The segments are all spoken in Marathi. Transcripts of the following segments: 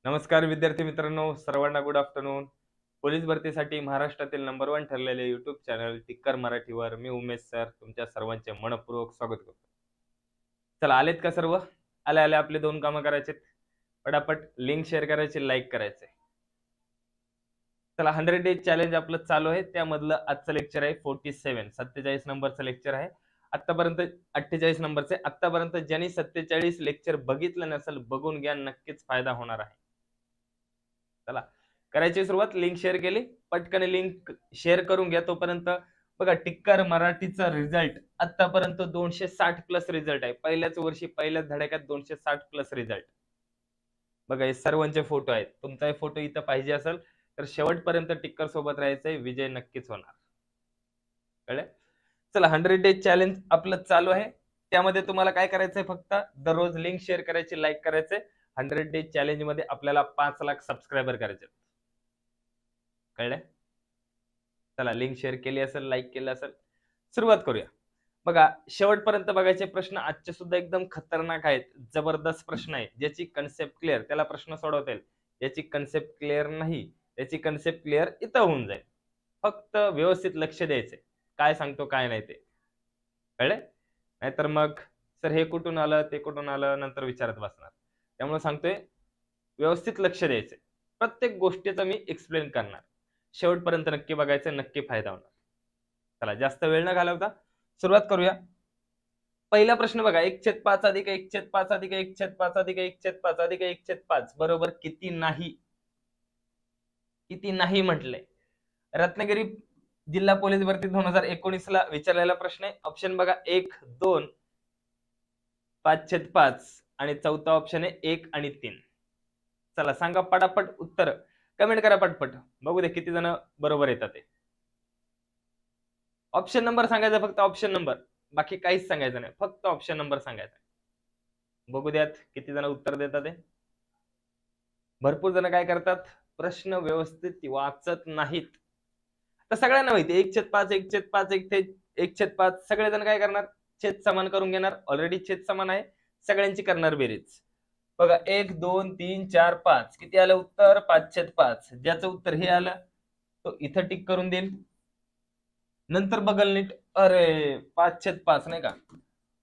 नमस्कार विद्यार्थी मित्रांनो, सर्वांना गुड आफ्टरनून. पोलीस भरतीसाठी महाराष्ट्रातील नंबर 1 ठरलेले यूट्यूब चॅनल टिक्कर मराठीवर मी उमेश सर तुमच्या सर्वांचे मनपूर्वक स्वागत करतो. चला, आलेत का सर्व? आले आपले 2 कामं करायचे. पटापट लिंक शेअर करायची, लाईक करायचे. चला, 100 डेज चॅलेंज आपलं चालू आहे. त्यामधलं आजचं लेक्चर आहे 47 नंबरचं लेक्चर आहे. आतापर्यंत 48 नंबरचे. आतापर्यंत ज्यांनी 47 लेक्चर बघितलं नसेल, बघून घ्या, नक्कीच फायदा होणार आहे. चला, करायची सुरुवात. लिंक शेअर केली, पटकन लिंक शेअर करून घ्या. तोपर्यंत बघा, टिक्कर मराठीचा रिझल्ट आतापर्यंत 260 प्लस रिझल्ट आहे. पहिल्याच वर्षी पहिल्याच धड्यात 260 प्लस रिझल्ट. बघा, हे सर्वांचे फोटो आहेत. तुमचा फोटो इथं पाहिजे असेल तर शेवटपर्यंत टिक्कर सोबत राहायचंय, विजय नक्कीच होणार. कळलं? चला, 100 डेज चॅलेंज आपलं चालू आहे. त्यामध्ये तुम्हाला काय करायचंय, फक्त दररोज लिंक शेअर करायची, लाईक करायचंय. 100 डेज चॅलेंज मध्ये आपल्याला 5 लाख सबस्क्रायबर करायचे. कळलं? चला, लिंक शेअर केली असेल, लाईक केलं असेल, सुरुवात करूया. बघा, शेवटपर्यंत बघायचे प्रश्न आजचे सुद्धा एकदम खतरनाक आहेत. जबरदस्त प्रश्न आहे. ज्याची कन्सेप्ट क्लिअर त्याला प्रश्न सोडवता येईल. ज्याची कन्सेप्ट क्लिअर नाही त्याची कन्सेप्ट क्लिअर इथं होऊन जाईल. फक्त व्यवस्थित लक्ष द्यायचे, काय सांगतो काय नाही ते. कळलं? नाहीतर मग सर हे कुठून आलं ते कुठून आलं नंतर विचारत बसणार. त्यामुळे सांगतोय, व्यवस्थित लक्ष द्यायचे. प्रत्येक गोष्टीचं मी एक्सप्लेन करणार. शेवटपर्यंत नक्की बघायचं, नक्की फायदा होणार. चला, जास्त वेळ न घालवता सुरुवात करूया. पहिला प्रश्न बघा, 1/5 अधिक 1/5 अधिक 1/5 अधिक 1/5 अधिक 1/5 बरोबर किती नाही? किती नाही म्हटलंय. रत्नागिरी जिल्हा पोलीस भरती 2019 ला विचारलेला प्रश्न आहे. ऑप्शन बघा, 1, 2, 5/5 आणि चौथा ऑप्शन आहे 1 आणि 3. चला, सांगा पटापट उत्तर, कमेंट करा पटपट, बघू दे किती जण बरोबर येतात ते. ऑप्शन नंबर सांगायचा, फक्त ऑप्शन नंबर, बाकी काहीच सांगायचं नाही, फक्त ऑप्शन नंबर सांगायचा. बघू द्यात किती जण उत्तर देतात ते. भरपूर जण काय करतात, प्रश्न व्यवस्थित वाचत नाहीत. तर सगळ्यांना माहिती 1/5 1/5 1/5 सगळेजण काय करणार, छेद समान करून घेणार. ऑलरेडी छेद समान आहे, सगळ्यांची करणार बेरीज. बघा, 1 2 3 4 5 किती आलं उत्तर? 5/5. ज्याचं उत्तर हे आलं तो इथं टिक करून देईल. नंतर बघल नीट, अरे 5/5 नाही का,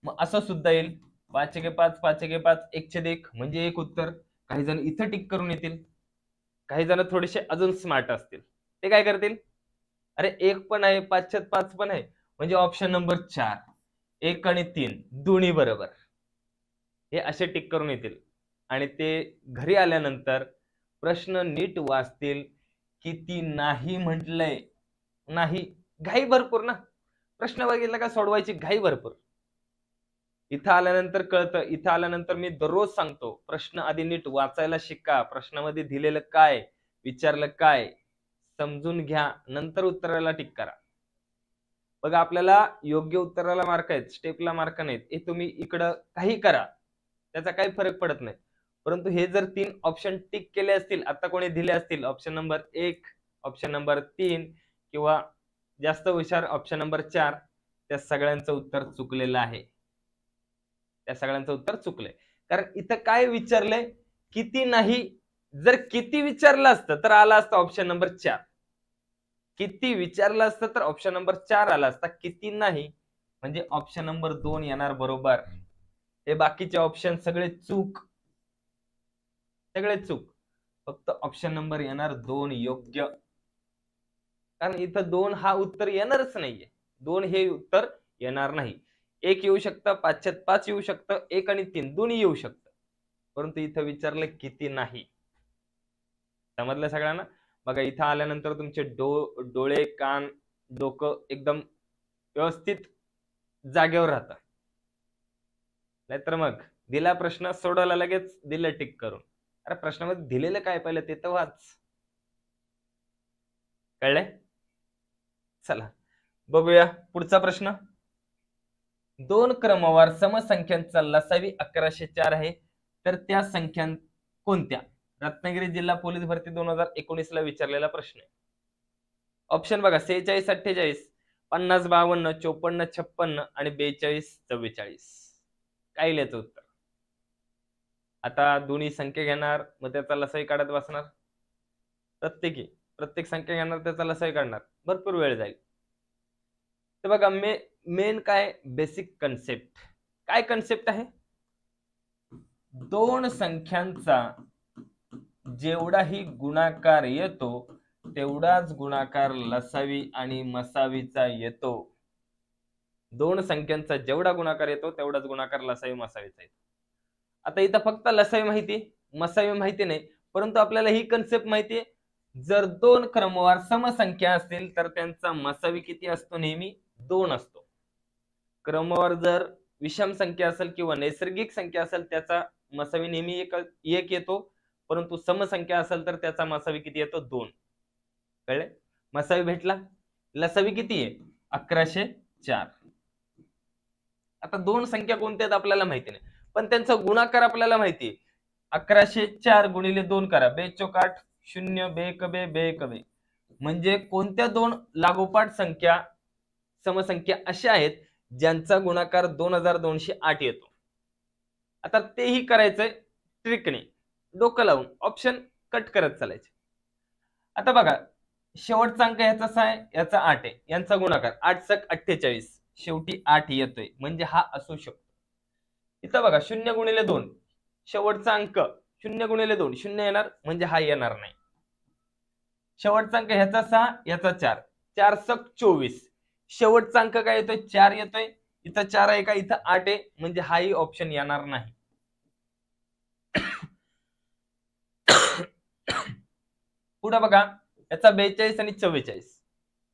मग असं सुद्धा येईल. 5/5 5/5 1/1 म्हणजे 1 उत्तर. काही जण इथं टिक करून येतील. काही जण थोडेसे अजून स्मार्ट असतील, ते काय करतील, अरे 1 पण आहे 5/5 पण आहे, म्हणजे ऑप्शन नंबर 4 1 आणि 3 दोन्ही बरोबर, हे असे टिक करून येतील. आणि ते घरी आल्यानंतर प्रश्न नीट वाचतील. किती नाही म्हटलंय, नाही, घाई भरपूर ना. प्रश्न बघितला का सोडवायची घाई भरपूर. इथं आल्यानंतर कळतं. इथं आल्यानंतर मी दररोज सांगतो, प्रश्न आधी नीट वाचायला शिका. प्रश्नामध्ये दिलेलं काय, विचारलं काय, समजून घ्या, नंतर उत्तराला टिक करा. बघा, आपल्याला योग्य उत्तराला मार्क आहेत, स्टेपला मार्क नाहीत. हे तुम्ही इकडं काही करा, त्याचा काही फरक पडत नाही. परंतु हे जर 3 ऑप्शन टिक केले असतील, आता कोणी दिले असतील, ऑप्शन नंबर 1, ऑप्शन नंबर 3 किंवा जास्त हुशार ऑप्शन नंबर 4, त्या सगळ्यांचं उत्तर चुकलेलं आहे. त्या सगळ्यांचं उत्तर चुकलंय. कारण इथं काय विचारलंय, किती नाही. जर किती विचारलं असतं तर आला असतं ऑप्शन नंबर 4. किती विचारलं असतं तर ऑप्शन नंबर 4 आला असता. किती नाही म्हणजे ऑप्शन नंबर 2 येणार बरोबर. हे बाकीचे ऑप्शन सगळे चूक, सगळे चूक. फक्त ऑप्शन नंबर येणार 2 योग्य. कारण इथं 2 हा उत्तर येणारच नाहीये. 2 हे उत्तर येणार नाही. 1 येऊ शकतं, 5/5 येऊ शकतं, 1 आणि 3 दोन्ही येऊ शकतं. परंतु इथं विचारलं किती नाही. समजलं सगळ्यांना? बघा, इथं आल्यानंतर तुमचे डोळे, कान, डोकं एकदम व्यवस्थित जागेवर राहतं. नाहीतर मग दिला प्रश्न, सोडवला, लगेच दिलं टिक करून. अरे प्रश्नामध्ये दिलेलं काय पहिलं ते तर वाच. कळलंय? चला, बघूया पुढचा प्रश्न. 2 क्रमवार समसंख्यांचा लसावी 1104 आहे, तर त्या संख्या कोणत्या? रत्नागिरी जिल्हा पोलीस भरती 2019 ला विचारलेला प्रश्न आहे. ऑप्शन बघा, 46 48 50 52 54 56 आणि 42 44. काय लिहायचं उत्तर? आता दोन्ही संख्या घेणार, मग त्याचा लसाई काढत बसणार, प्रत्येक संख्या घेणार, त्याचा लसाई काढणार, भरपूर वेळ जाईल. तर बघा मेन काय बेसिक कन्सेप्ट, काय कन्सेप्ट आहे, दोन संख्यांचा जेवढाही गुणाकार येतो तेवढाच गुणाकार लसावी आणि मसावीचा येतो. दोन संख्यांचा जेवढा गुणाकार येतो तेवढाच गुणाकार लसावी मसावीचा येतो. आता इथं फक्त लसावी माहिती, मसावी माहिती नाही, परंतु आपल्याला ही कन्सेप्ट माहिती आहे, जर दोन क्रमवार समसंख्या असतील तर त्यांचा मसावी किती असतो, नेहमी 2 असतो. क्रमवार जर विषम संख्या असेल किंवा नैसर्गिक संख्या असेल त्याचा मसावी नेहमी एक येतो, परंतु समसंख्या असेल तर त्याचा मसावी किती येतो, 2. कळले? मसावी भेटला. लसावी किती आहे, 1104. आता दोन संख्या कोणत्या आहेत आपल्याला माहिती नाही, पण त्यांचा गुणाकार आपल्याला माहिती आहे. 1104 गुणिले 2 करा, 2 चोक 8, 0 2 1 2 2 1 2. म्हणजे कोणत्या दोन लागोपाठ संख्या समसंख्या अशा आहेत ज्यांचा गुणाकार 2208 येतो. आता तेही करायचंय ट्रिकने, डोकं लावून ऑप्शन कट करत चालायचे. आता बघा, शेवटचा अंक याचा 6 आहे, याचा 8 आहे, यांचा गुणाकार 8 सक 48, शेवटी 8 येतोय, म्हणजे हा असू शकतो. इथं बघा 0 गुणिले 2, शेवटचा अंक 0 गुणिले 2 0 येणार, म्हणजे हा येणार नाही. शेवटचा अंक ह्याचा 6, याचा 4, 4 सक 24, शेवटचा अंक काय येतोय, 4 येतोय. इथं 4 आहे का, इथं 8 आहे, म्हणजे हाही ऑप्शन येणार नाही. पुढे बघा, याचा 42 आणि 44,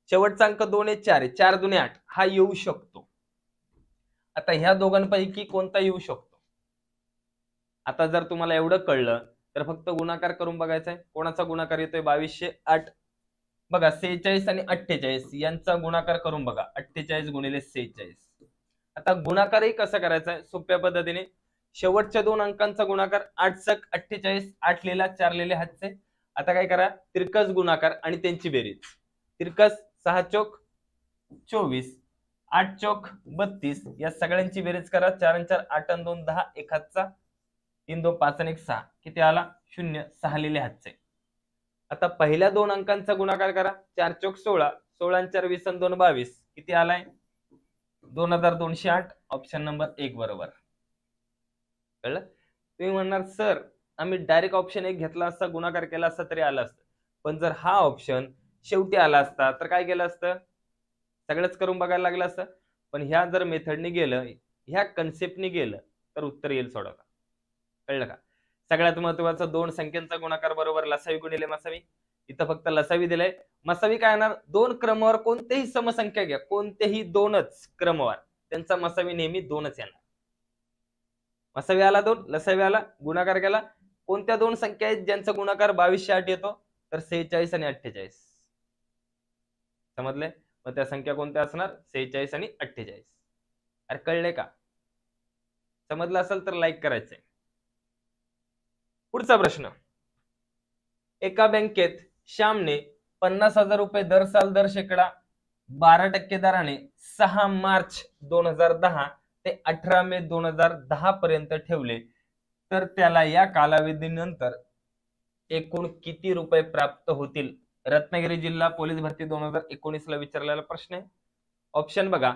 शेवटचा अंक 2 आहे, 4 आहे, 4 दुने 8, हा येऊ शकतो. आता ह्या दोघांपैकी कोणता येऊ शकतो. आता जर तुम्हाला एवढं कळलं तर फक्त गुणाकार करून बघायचा आहे. कोणाचा गुणाकार येतोय, 2208. बघा 46 आणि 48 यांचा गुणाकार करून बघा, 48 गुणिले 46. आता गुणाकारही कसा करायचा आहे, सोप्या पद्धतीने शेवटच्या दोन अंकांचा गुणाकार 8 सक 48, 8 लिहिला, 4 लिहिले हातचे. आता काय करा, तिरकस गुणाकार आणि त्यांची बेरीज. तिरकस 6 चोक 24, 8 चोक 32, या सगळ्यांची बेरीज करा. 4 आणि 4 8 आणि 2 10, 1 हातचा, 3 2 5 आणि 1 6, किती आला, 0, 6 लिहिले हातचे. आता पहिल्या दोन अंकांचा गुणाकार करा, 4 चोक 16, 16 आणि 4 20 आणि 2 22, किती आलाय, 2208. ऑप्शन नंबर 1 बरोबर. कळलं? तुम्ही म्हणणार सर आम्ही डायरेक्ट ऑप्शन 1 घेतला असता, गुणाकार केला असता तरी आला असतं, पण जर हा ऑप्शन शेवटी आला असता तर काय केलं असतं, सगळंच करून बघायला लागलं असतं. पण ह्या जर मेथडने गेलं, ह्या कन्सेप्टने गेलं तर उत्तर येईल सोडवता. कळलं का? सगळ्यात महत्वाचं, दोन संख्यांचा गुणाकार बरोबर लसावी गुणिले मसावी. इथं फक्त लसावी दिलाय, मसावी काय येणार, दोन क्रमवार कोणतेही समसंख्या घ्या, कोणतेही दोनच क्रमवार, त्यांचा मसावी नेहमी 2च येणार. मसावी आला 2, लसावी आला, गुणाकार केला, कोणत्या दोन संख्या आहेत ज्यांचा गुणाकार 2208 येतो, तर 46 आणि 48. समजले? मग त्या संख्या कोणत्या असणार, 46 आणि 48. अरे कळले का? समजलं असेल तर लाईक करायचंय. पुढचा प्रश्न, एका बँकेत श्यामने 50,000 रुपये दर साल दर शेकडा 12% दराने 6 मार्च 2010 ते 18 मे 2010 पर्यंत ठेवले, तर त्याला या कालावधीनंतर एकूण किती रुपये प्राप्त होतील? रत्नागिरी जिल्हा पोलीस भरती 2019 ला विचारलेला प्रश्न आहे. ऑप्शन बघा,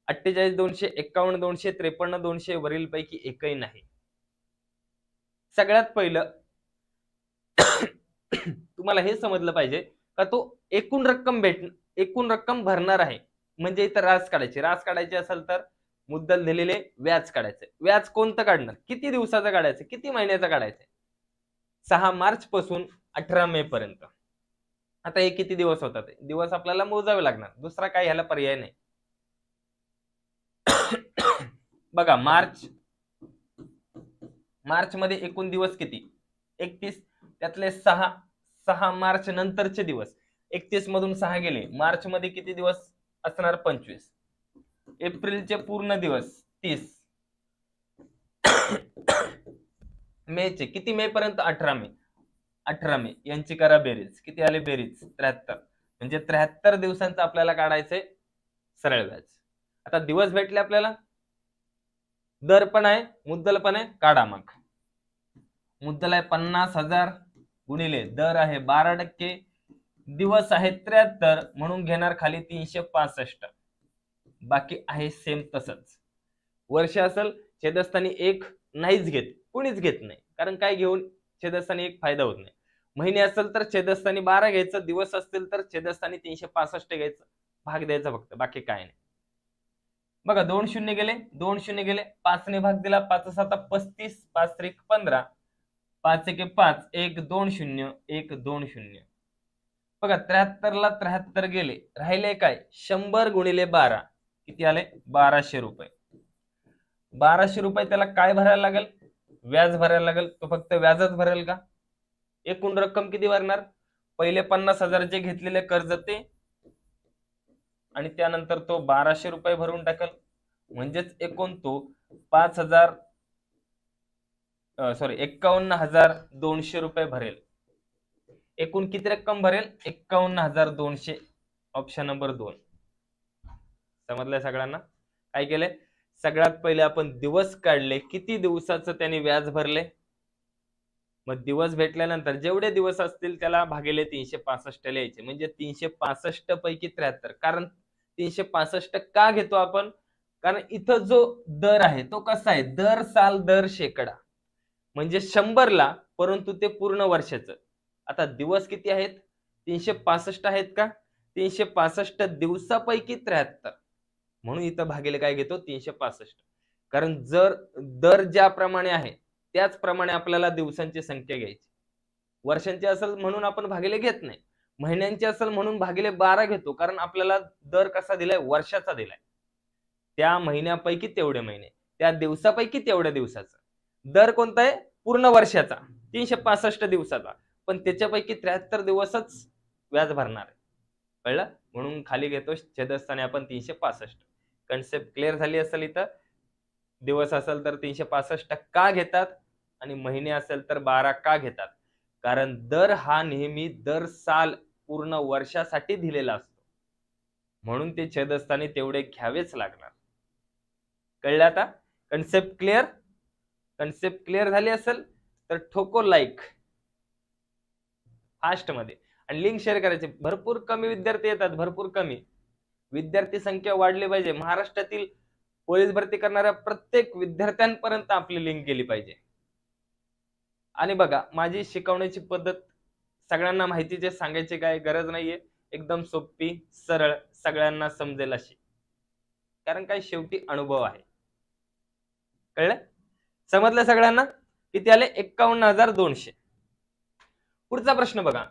48 200, 51 200, 53 200, वरील पैकी एकही नाही. सगळ्यात पहिलं तुम्हाला हे समजलं पाहिजे का तो एकूण रक्कम भरणार आहे, म्हणजे इथं रास काढायची असेल तर मुद्दल दिलेले व्याज काढायचे. व्याज कोणतं काढणार, किती दिवसाचं काढायचं, किती महिन्याचं काढायचं, 6 मार्च पासून 18 मे पर्यंत. आता हे किती दिवस होतात, दिवस आपल्याला मोजावे लागणार, दुसरा काय ह्याला पर्याय नाही. बघा मार्च मध्ये एकूण दिवस किती, 31, त्यातले 6 मार्च नंतरचे दिवस, 31 मधून 6 गेले, मार्च मध्ये किती दिवस असणार, 25. एप्रिलचे पूर्ण दिवस 30. मेचे किती, मे पर्यंत 18 मे, 18 मे यांची करा बेरीज, किती आले बेरीज, 73. म्हणजे 73 दिवसांचं आपल्याला काढायचंय सरळ व्याज. आता दिवस भेटले आपल्याला, दर पण आहे, मुद्दल पण आहे, काढा मग. मुद्दल आहे 50,000 गुणिले दर आहे 12%, दिवस आहे 73, म्हणून घेणार खाली 365, बाकी आहे सेम तसंच. वर्ष असेल छेदस्थानी 1 नाहीच घेत, कुणीच घेत नाही, कारण काय घेऊन छेदस्थानी 1 फायदा होत नाही. महिने असेल तर छेदस्थानी 12 घ्यायचं, दिवस असतील तर छेदस्थानी 365 घ्यायचं, भाग द्यायचा फक्त, बाकी काय नाही. बघा 2 शून्य गेले, 2 शून्य गेले, 5 ने भाग दिला, 5 7 35, 5 त्रिक 15, 5 1 5, 1 2 0, 1 2 0. बघा 73 ला 73 गेले, राहिले काय 100 गुणिले 12, किती आले 1200 रुपये. 1200 रुपये त्याला काय भरायला लागेल, व्याज भरायला लागेल. तो फक्त व्याजच भरेल का, एकूण रक्कम किती भरणार, पहिले 50,000 जे घेतलेले कर्ज ते, आणि त्यानंतर तो 1200 रुपये भरून टाकल, म्हणजेच एकूण तो 51,200 रुपये भरेल. एकूण किती रक्कम भरेल, 51,200. Option number 2. समजलंय सगळ्यांना. काय केले, सगळ्यात पहिले आपण दिवस काढले, किती दिवसाचं त्यांनी व्याज भरले, मग दिवस भेटल्यानंतर जेवढे दिवस असतील त्याला भागिले 365 लिहायचे, म्हणजे 365 पैकी 73. कारण 365 का घेतो आपण, कारण इथं जो दर आहे तो कसा आहे, दर साल दर शेकडा, म्हणजे 100 ला, परंतु ते पूर्ण वर्षाचं. आता दिवस किती आहेत, 365 आहेत का, 365 दिवसापैकी 73, म्हणून इथं भागिले काय घेतो 365. कारण जर दर ज्याप्रमाणे आहे त्याचप्रमाणे आपल्याला दिवसांची संख्या घ्यायची. वर्षांची असेल म्हणून आपण भागिले घेत नाही, महिन्यांची असेल म्हणून भागिले 12 घेतो, कारण आपल्याला दर कसा दिलाय, वर्षाचा दिलाय. त्या महिन्यापैकी तेवढे महिने, त्या दिवसापैकी तेवढ्या दिवसाचा. दर कोणता आहे, पूर्ण वर्षाचा 365 दिवसाचा, पण त्याच्यापैकी 73 दिवसच व्याज भरणार आहे. कळलं, म्हणून खाली घेतो छेदस्थानी आपण 365. कन्सेप्ट क्लिअर झाली असेल. इथं दिवस असेल तर 365 का घेतात, आणि महिने असेल तर 12 का घेतात, कारण दर हा नेहमी दर साल पूर्ण वर्षासाठी दिलेला असतो, म्हणून ते छेदस्थानी तेवढे घ्यावेच लागणार. कळलं आता, कन्सेप्ट क्लिअर. कन्सेप्ट क्लिअर झाली असेल तर ठोको लाईक फास्ट मध्ये, आणि लिंक शेअर करायची. भरपूर कमी विद्यार्थी येतात, भरपूर कमी. विद्यार्थी संख्या वाढली पाहिजे. महाराष्ट्रातील पोलीस भरती करणाऱ्या प्रत्येक विद्यार्थ्यांपर्यंत आपली लिंक गेली पाहिजे. आणि बघा, माझी शिकवण्याची पद्धत सगळ्यांना माहितीचे, सांगायची काय गरज नाहीये, एकदम सोपी सरळ, सगळ्यांना समजेल अशी, कारण काय शेवटी अनुभव आहे. कळलं, समजलं सगळ्यांना. किती आले, 51,200. पुढचा प्रश्न बघा,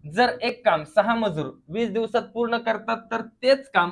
जर एक काम 6 मजूर 20 दिवसात पूर्ण करतात तर तेच काम